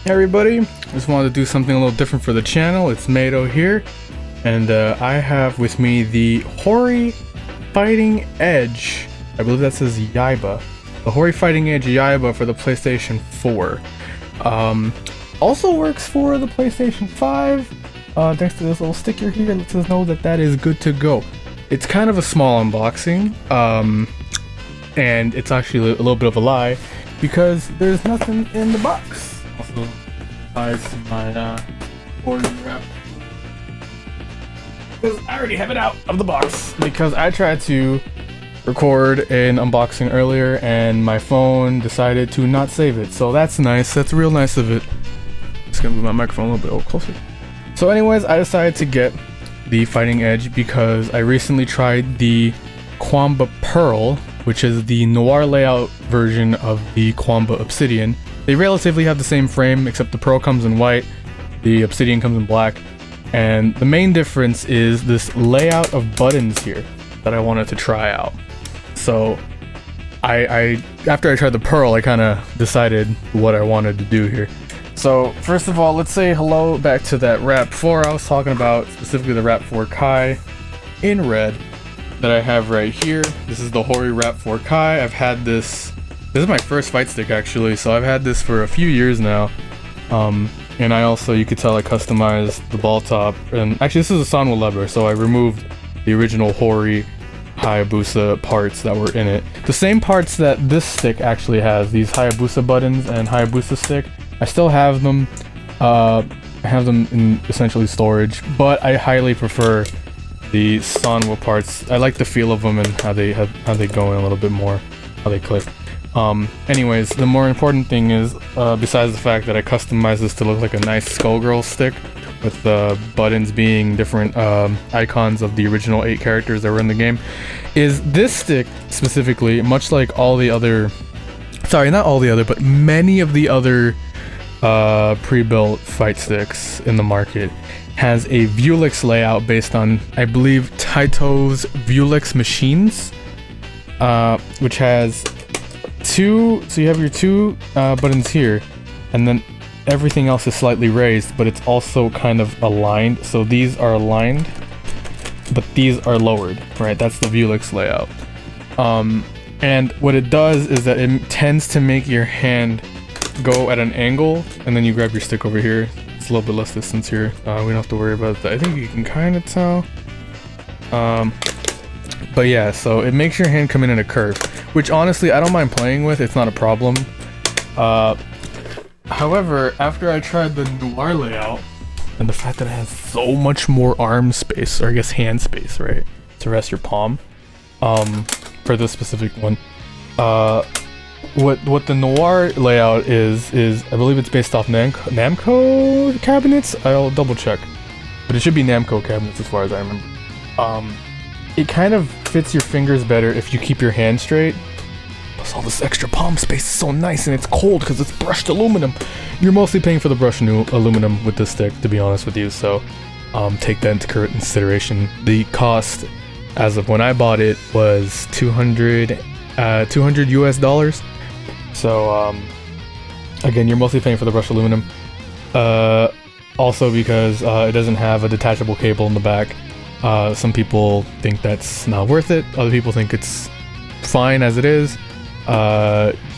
Hey everybody, just wanted to do something a little different for the channel. It's Mayto here, and I have with me the Hori Fighting Edge. I believe that says Yaiba. The Hori Fighting Edge Yaiba for the PlayStation 4. Also works for the PlayStation 5. Thanks to this little sticker here, it lets us know that that is good to go. It's kind of a small unboxing, and it's actually a little bit of a lie because there's nothing in the box. Also ties to my Hori wrap, because I already have it out of the box because I tried to record an unboxing earlier and my phone decided to not save it. So that's nice. That's real nice of it. Just gonna move my microphone a little bit closer. So anyways, I decided to get the Fighting Edge because I recently tried the Quamba Pearl, which is the noir layout version of the Quamba Obsidian. They relatively have the same frame, except the Pearl comes in white, the Obsidian comes in black, and the main difference is this layout of buttons here that I wanted to try out. So I after I tried the Pearl, I kind of decided what I wanted to do here. So first of all, let's say hello back to that Wrap 4 I was talking about, specifically the Wrap 4 Kai in red that I have right here. This is the Hori Wrap 4 Kai. I've had this is my first fight stick actually, so I've had this for a few years now. And I also, you could tell I customized the ball top, and actually this is a Sanwa lever, so I removed the original Hori Hayabusa parts that were in it. The same parts that this stick actually has, these Hayabusa buttons and Hayabusa stick. I still have them. I have them in essentially storage, but I highly prefer the Sanwa parts. I like the feel of them and how they go in a little bit more, how they click. Anyways, the more important thing is, besides the fact that I customized this to look like a nice Skullgirl stick, with the buttons being different icons of the original 8 characters that were in the game, is this stick specifically, much like all the other, sorry, not all the other, but many of the other pre-built fight sticks in the market, has a Vuelix layout based on, I believe, Taito's Vuelix machines, which has two, so you have your two buttons here, and then everything else is slightly raised, but it's also kind of aligned. So these are aligned, but these are lowered, right? That's the Vuelix layout. And what it does is that it tends to make your hand go at an angle, and then you grab your stick over here. It's a little bit less distance here. We don't have to worry about that. I think you can kind of tell. But yeah, so it makes your hand come in a curve, which honestly I don't mind playing with. It's not a problem. However, after I tried the noir layout and the fact that it has so much more arm space, or I guess hand space, right, to rest your palm, for this specific one, what the noir layout is I believe it's based off Namco cabinets. I'll double check, but it should be Namco cabinets as far as I remember. It kind of fits your fingers better if you keep your hand straight. Plus all this extra palm space is so nice, and it's cold because it's brushed aluminum. You're mostly paying for the brushed aluminum with this stick, to be honest with you, so take that into consideration. The cost, as of when I bought it, was $200 US. So again, you're mostly paying for the brushed aluminum. Also because it doesn't have a detachable cable in the back. Some people think that's not worth it. Other people think it's fine as it is.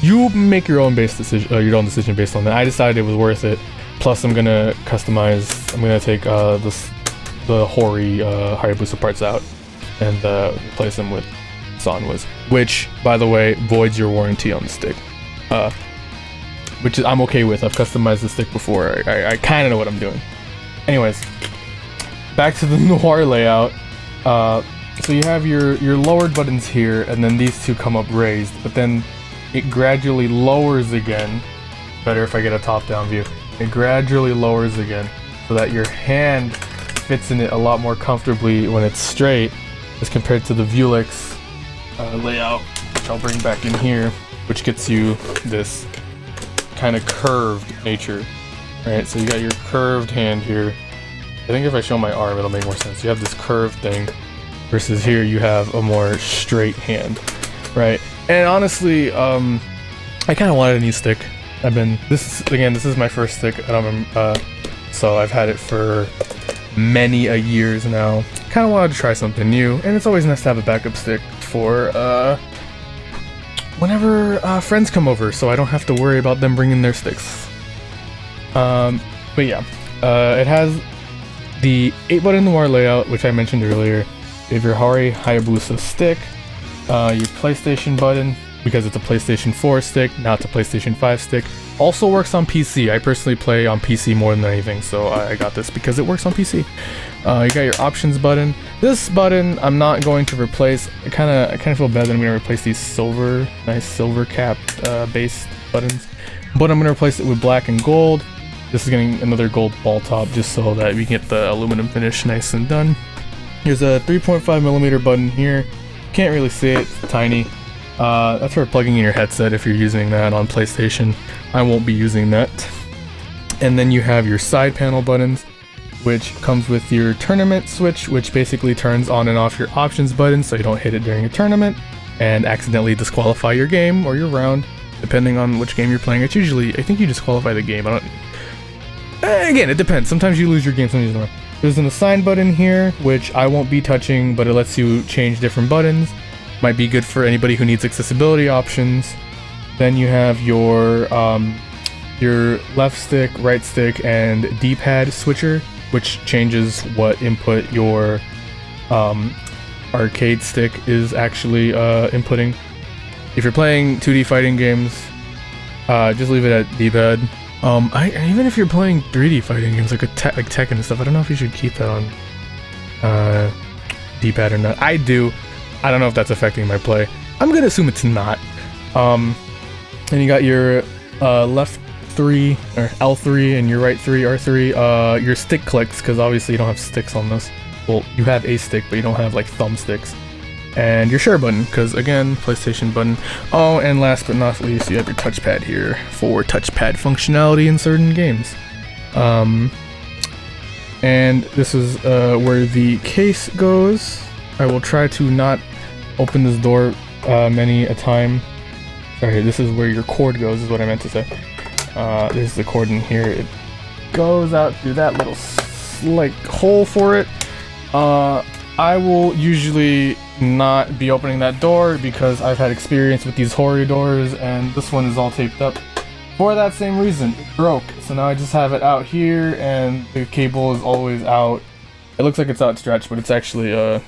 You make your own decision based on that. I decided it was worth it. Plus, I'm gonna customize. I'm gonna take the Hori Hayabusa parts out and replace them with Sanwas, which, by the way, voids your warranty on the stick. Which I'm okay with. I've customized the stick before. I kind of know what I'm doing. Anyways, back to the noir layout. So you have your lowered buttons here, and then these two come up raised, but then it gradually lowers again. Better if I get a top-down view. It gradually lowers again, so that your hand fits in it a lot more comfortably when it's straight, as compared to the Vuelix layout, which I'll bring back in here, which gets you this kind of curved nature. Right, so you got your curved hand here. I think if I show my arm, it'll make more sense. You have this curved thing, versus here you have a more straight hand, right? And honestly, I kind of wanted a new stick. This is my first stick. So I've had it for many a years now. Kind of wanted to try something new, and it's always nice to have a backup stick for whenever friends come over, so I don't have to worry about them bringing their sticks. But yeah, it has the 8-button noir layout, which I mentioned earlier. You have your Hori Hayabusa stick, your PlayStation button, because it's a PlayStation 4 stick, not a PlayStation 5 stick. Also works on PC. I personally play on PC more than anything, so I got this because it works on PC. You got your options button. This button I'm not going to replace. I kind of feel bad that I'm going to replace these nice silver capped base buttons, but I'm going to replace it with black and gold. This is getting another gold ball top just so that we get the aluminum finish nice and done. Here's a 3.5mm button here. Can't really see it, it's tiny. That's for plugging in your headset if you're using that on PlayStation. I won't be using that. And then you have your side panel buttons, which comes with your tournament switch, which basically turns on and off your options button so you don't hit it during a tournament and accidentally disqualify your game or your round, depending on which game you're playing. It's usually, I think you disqualify the game. Again, it depends. Sometimes you lose your game, sometimes you don't. There's an assign button here, which I won't be touching, but it lets you change different buttons. Might be good for anybody who needs accessibility options. Then you have your left stick, right stick, and D-pad switcher, which changes what input your arcade stick is actually inputting. If you're playing 2D fighting games, just leave it at D-pad. Even if you're playing 3D fighting games like Tekken and stuff, I don't know if you should keep that on D-pad or not. I do. I don't know if that's affecting my play. I'm gonna assume it's not. And you got your left 3 or L3 and your right 3 R3. Your stick clicks, because obviously you don't have sticks on this. Well, you have a stick, but you don't have like thumbsticks. And your share button, because again, PlayStation button. Oh, and last but not least, you have your touchpad here for touchpad functionality in certain games. And this is where the case goes. I will try to not open this door many a time. Sorry, this is where your cord goes, is what I meant to say. There's the cord in here. It goes out through that little like hole for it. I will usually not be opening that door because I've had experience with these Hori doors, and this one is all taped up for that same reason. It broke, so now I just have it out here, and the cable is always out. It looks like it's outstretched, but it's actually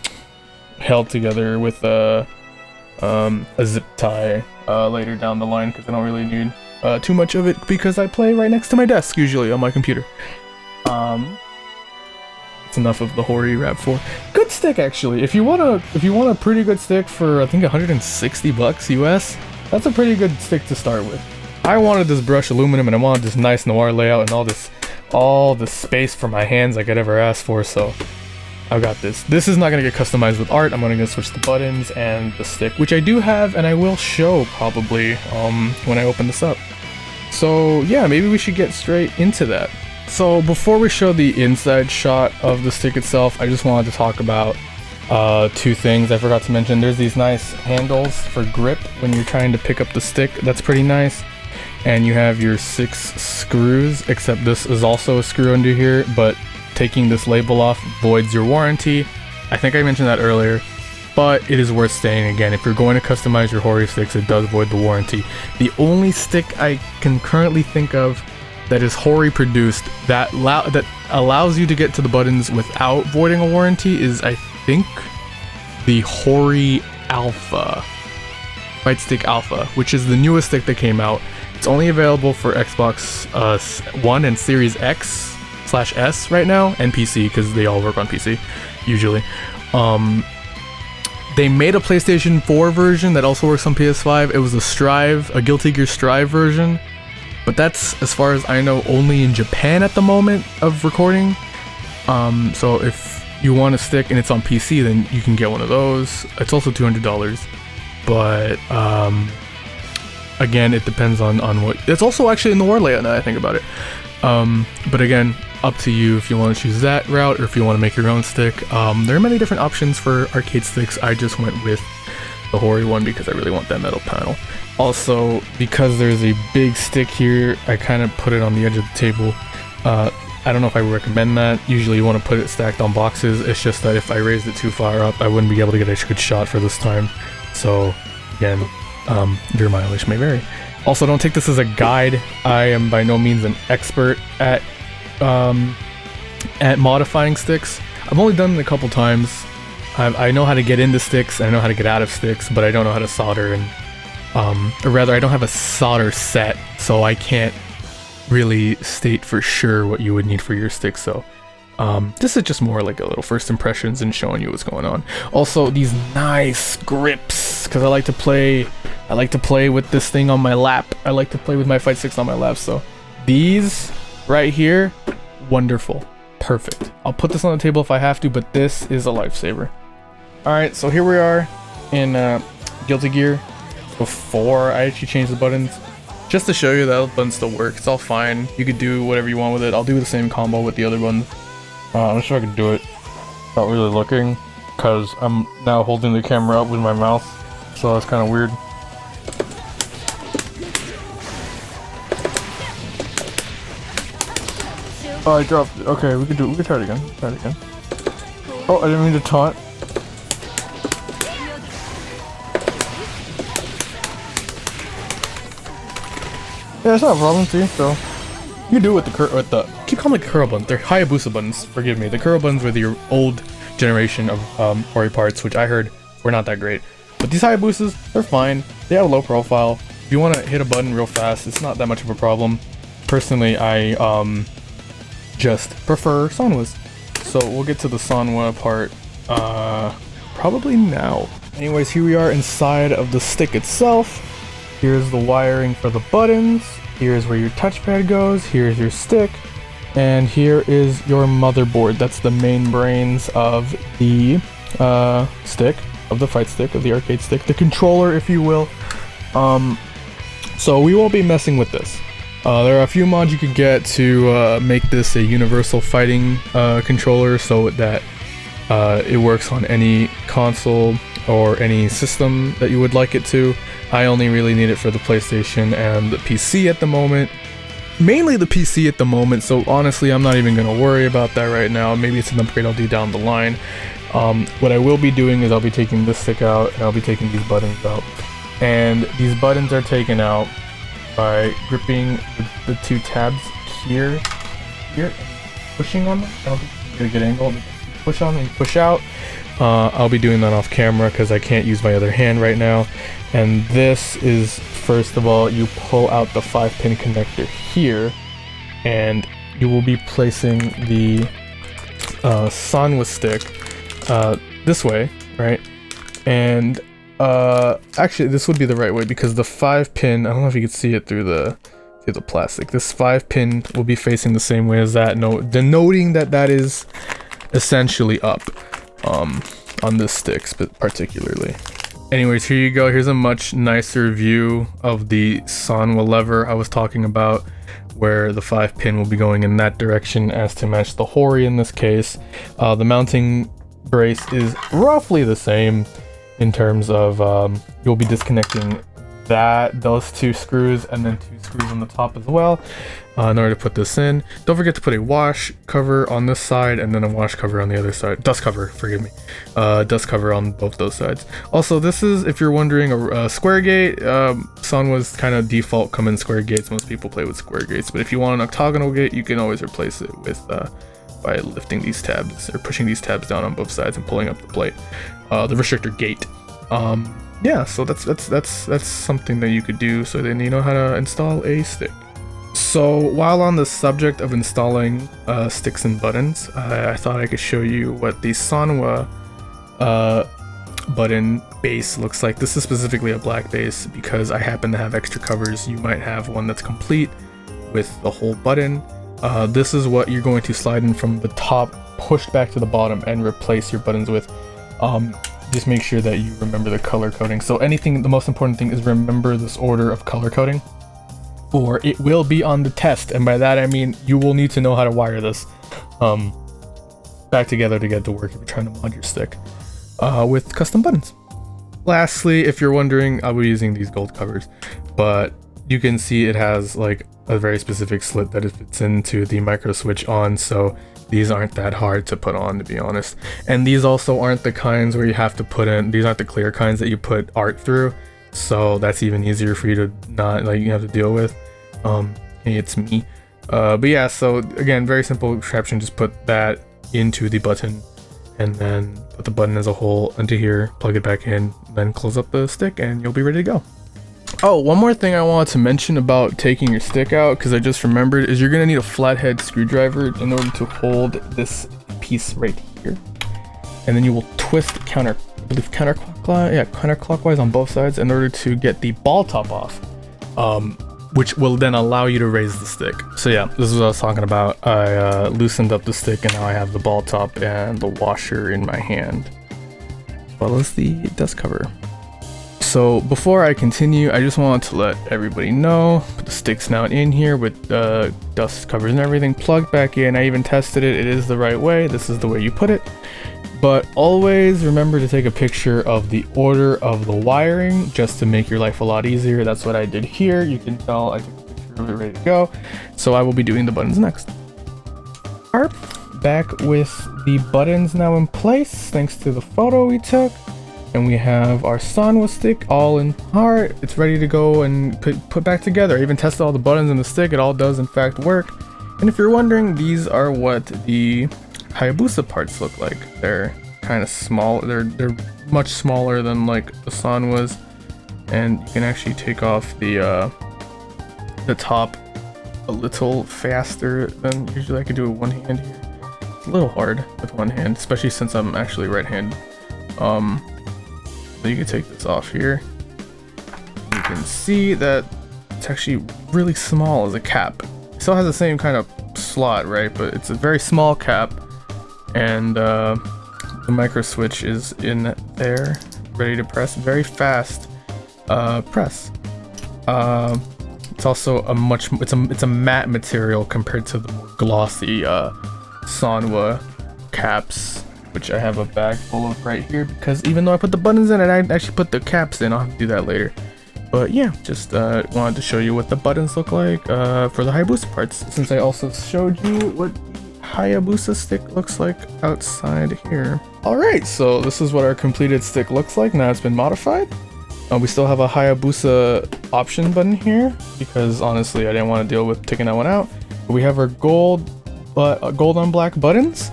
held together with a zip tie later down the line, because I don't really need too much of it because I play right next to my desk usually on my computer. It's enough of the Hori RAV4. Good stick actually. If you want a pretty good stick for I think $160 US, that's a pretty good stick to start with. I wanted this brushed aluminum and I wanted this nice noir layout and all the space for my hands I could ever ask for, so I got this. This is not going to get customized with art. I'm going to switch the buttons and the stick, which I do have and I will show probably when I open this up. So yeah, maybe we should get straight into that. So before we show the inside shot of the stick itself, I just wanted to talk about two things I forgot to mention. There's these nice handles for grip when you're trying to pick up the stick. That's pretty nice. And you have your 6 screws, except this is also a screw under here, but taking this label off voids your warranty. I think I mentioned that earlier, but it is worth saying again. If you're going to customize your Hori sticks, it does void the warranty. The only stick I can currently think of that is Hori produced that allows you to get to the buttons without voiding a warranty is, I think, the Hori Alpha, Fight Stick Alpha, which is the newest stick that came out. It's only available for Xbox One and Series X/S right now, and PC, because they all work on PC usually. They made a PlayStation 4 version that also works on PS5. It was a Guilty Gear Strive version, but that's, as far as I know, only in Japan at the moment of recording. So if you want a stick and it's on PC, then you can get one of those. It's also $200, but again, it depends on what. It's also actually in the Noir layout now that I think about it. But again, up to you if you want to choose that route or if you want to make your own stick. There are many different options for arcade sticks. I just went with the Hori one because I really want that metal panel. Also, because there's a big stick here, I kind of put it on the edge of the table. I don't know if I recommend that. Usually you want to put it stacked on boxes. It's just that if I raised it too far up, I wouldn't be able to get a good shot for this time. So again, your mileage may vary. Also, don't take this as a guide. I am by no means an expert at modifying sticks. I've only done it a couple times. I know how to get into sticks, I know how to get out of sticks, but I don't know how to solder, and or rather I don't have a solder set, so I can't really state for sure what you would need for your stick. So this is just more like a little first impressions and showing you what's going on. Also, these nice grips, because I like to play with this thing on my lap. I like to play with my fight sticks on my lap, so these right here, wonderful, perfect. I'll put this on the table if I have to, but this is a lifesaver. Alright, so here we are in Guilty Gear before I actually changed the buttons. Just to show you that the buttons still work, it's all fine. You could do whatever you want with it. I'll do the same combo with the other ones. I'm not sure I can do it without really looking, because I'm now holding the camera up with my mouth, so that's kind of weird. Oh, I dropped it. Okay, we can try it again. Oh, I didn't mean to taunt. Yeah, it's not a problem, see, so you can do it with the keep calling them curl buttons. They're Hayabusa buttons, forgive me. The curl buttons were the old generation of Hori parts, which I heard were not that great. But these Hayabusas, they're fine. They have a low profile. If you want to hit a button real fast, it's not that much of a problem. Personally, I just prefer Sanwas. So we'll get to the Sanwa part probably now. Anyways, here we are inside of the stick itself. Here's the wiring for the buttons, here's where your touchpad goes, here's your stick, and here is your motherboard. That's the main brains of the stick, of the fight stick, of the arcade stick, the controller if you will. So we won't be messing with this. There are a few mods you could get to make this a universal fighting controller so that it works on any console or any system that you would like it to. I only really need it for the PlayStation and the PC at the moment. Mainly the PC at the moment, so honestly I'm not even going to worry about that right now. Maybe it's an upgrade I'll do down the line. What I will be doing is I'll be taking this stick out and I'll be taking these buttons out. And these buttons are taken out by gripping the two tabs here, pushing on them. I don't think you get a good angle. Push on and push out. I'll be doing that off camera because I can't use my other hand right now. And this is, first of all, you pull out the 5-pin connector here, and you will be placing the Sanwa stick this way, right? And actually, this would be the right way because the 5-pin, I don't know if you can see it through the plastic. This 5-pin will be facing the same way as that, denoting that that is essentially up on this stick particularly. Anyways, here you go. Here's a much nicer view of the Sanwa lever I was talking about, where the 5-pin will be going in that direction as to match the Hori in this case. The mounting brace is roughly the same in terms of you'll be disconnecting those two screws and then 2 screws on the top as well in order to put this in. Don't forget to put a wash cover on this side and then a wash cover on the other side. Dust cover, forgive me. Dust cover on both those sides. Also, this is, if you're wondering, a square gate. Sanwa's kind of default come in square gates. Most people play with square gates, but if you want an octagonal gate, you can always replace it with by lifting these tabs or pushing these tabs down on both sides and pulling up the plate, the restrictor gate. Yeah, so that's something that you could do so then you know how to install a stick. So while on the subject of installing sticks and buttons, I thought I could show you what the Sanwa button base looks like. This is specifically a black base because I happen to have extra covers. You might have one that's complete with the whole button. This is what you're going to slide in from the top, pushed back to the bottom, and replace your buttons with. Just make sure that you remember the color coding. So the most important thing is remember this order of color coding, or it will be on the test. And by that I mean you will need to know how to wire this back together to get it to work if you're trying to mod your stick with custom buttons. lastly, if you're wondering, I'll be using these gold covers, but you can see it has like a very specific slit that it fits into the micro switch on, so these aren't that hard to put on, to be honest. And these also aren't the kinds where you have to put in, these aren't the clear kinds that you put art through, so that's even easier for you to not, like, you have to deal with. Hey, it's me. But yeah, so again, very simple contraption, just put that into the button and then put the button as a whole into here, plug it back in, then close up the stick and you'll be ready to go. Oh, one more thing I wanted to mention about taking your stick out, because I just remembered, is you're going to need a flathead screwdriver in order to hold this piece right here. And then you will twist counterclockwise on both sides in order to get the ball top off, which will then allow you to raise the stick. So yeah, this is what I was talking about. I loosened up the stick and now I have the ball top and the washer in my hand, as well as the dust cover. So before I continue, I just wanted to let everybody know, the stick's now in here with dust covers and everything plugged back in. I even tested it, it is the right way. This is the way you put it. But always remember to take a picture of the order of the wiring just to make your life a lot easier. That's what I did here. You can tell I took a picture of it ready to go. So I will be doing the buttons next. Alright, back with the buttons now in place thanks to the photo we took. And we have our Sanwa stick all in part. It's ready to go and put back together. I even tested all the buttons in the stick. It all does in fact work. And if you're wondering, these are what the Hayabusa parts look like. They're kind of small. They're much smaller than like the Sanwas. And you can actually take off the top a little faster than usually I could do with one hand here. It's a little hard with one hand, especially since I'm actually right-handed. So you can take this off here. You can see that it's actually really small as a cap. It still has the same kind of slot, right? But it's a very small cap, and the micro switch is in there, ready to press. Very fast press. It's also a it's a matte material compared to the more glossy Sanwa caps, which I have a bag full of right here, because even though I put the buttons in it, I actually put the caps in. I'll have to do that later. But yeah, just wanted to show you what the buttons look like for the Hayabusa parts, since I also showed you what Hayabusa stick looks like outside here. Alright, so this is what our completed stick looks like. Now it's been modified. We still have a Hayabusa option button here, because honestly I didn't want to deal with taking that one out. But we have our gold on black buttons,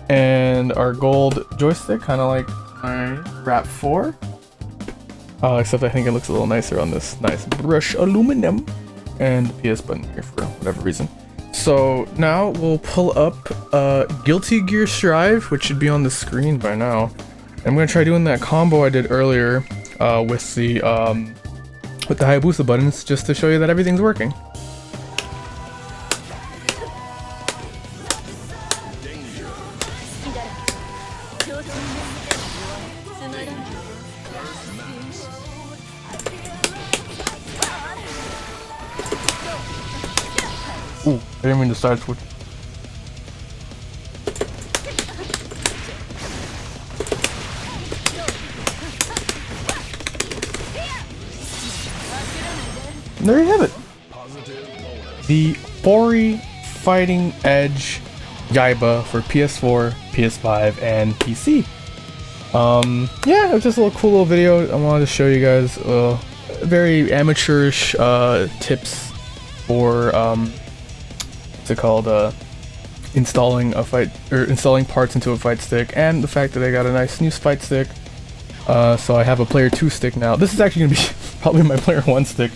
and our gold joystick, kind of like my Rap 4. Except I think it looks a little nicer on this nice brush aluminum. And the PS button here for whatever reason. So now we'll pull up Guilty Gear Strive, which should be on the screen by now. I'm gonna try doing that combo I did earlier with the Hayabusa buttons, just to show you that everything's working. Ooh, I didn't mean to side switch. And there you have it. The Hori Fighting Edge Yaiba for PS4, PS5, and PC. Yeah, it was just a little cool little video. I wanted to show you guys very amateurish tips for what's it called, installing parts into a fight stick, and the fact that I got a nice new fight stick. So I have a player 2 stick now. This is actually gonna be probably my player 1 stick,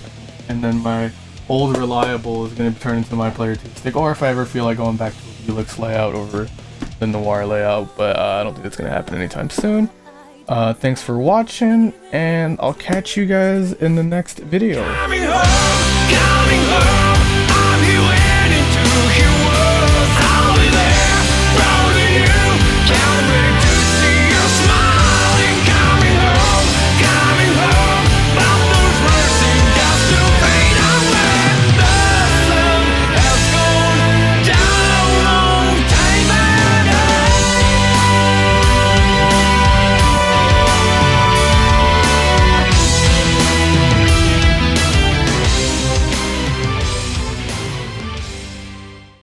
and then my old reliable is gonna turn into my player 2 stick, or if I ever feel like going back to the Helix layout over the Noir layout, but I don't think that's gonna happen anytime soon. Thanks for watching, and I'll catch you guys in the next video.